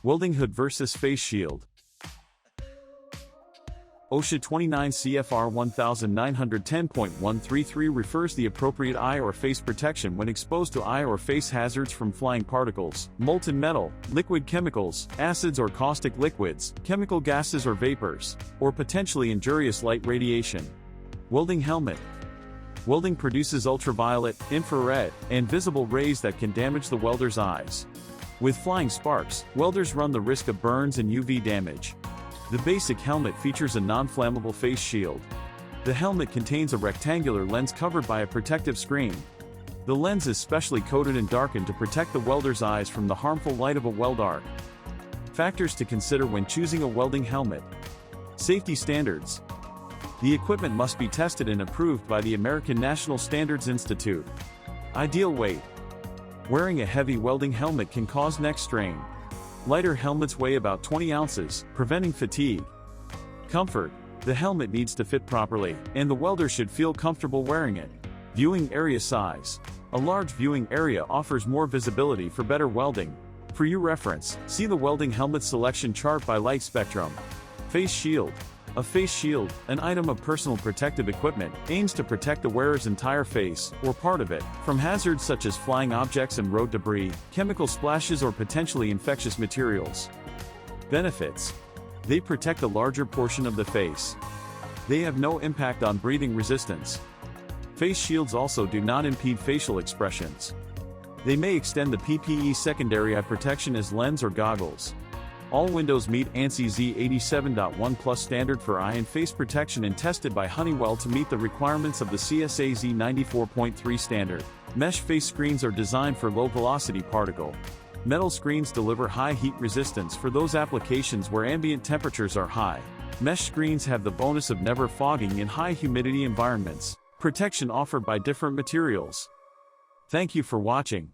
Welding Hood vs. Face Shield. OSHA 29 CFR 1910.133 refers the appropriate eye or face protection when exposed to eye or face hazards from flying particles, molten metal, liquid chemicals, acids or caustic liquids, chemical gases or vapors, or potentially injurious light radiation. Welding helmet. Welding produces ultraviolet, infrared, and visible rays that can damage the welder's eyes. With flying sparks, welders run the risk of burns and UV damage. The basic helmet features a non-flammable face shield. The helmet contains a rectangular lens covered by a protective screen. The lens is specially coated and darkened to protect the welder's eyes from the harmful light of a weld arc. Factors to consider when choosing a welding helmet. Safety standards. The equipment must be tested and approved by the American National Standards Institute. Ideal weight. Wearing a heavy welding helmet can cause neck strain. Lighter helmets weigh about 20 ounces, preventing fatigue. Comfort. The helmet needs to fit properly, and the welder should feel comfortable wearing it. Viewing area size. A large viewing area offers more visibility for better welding. For your reference, see the welding helmet selection chart by light spectrum. Face shield. A face shield, an item of personal protective equipment, aims to protect the wearer's entire face, or part of it, from hazards such as flying objects and road debris, chemical splashes or potentially infectious materials. Benefits. They protect a larger portion of the face. They have no impact on breathing resistance. Face shields also do not impede facial expressions. They may extend the PPE secondary eye protection as lens or goggles. All windows meet ANSI Z87.1 Plus standard for eye and face protection and tested by Honeywell to meet the requirements of the CSA Z94.3 standard. Mesh face screens are designed for low-velocity particle. Metal screens deliver high heat resistance for those applications where ambient temperatures are high. Mesh screens have the bonus of never fogging in high humidity environments. Protection offered by different materials. Thank you for watching.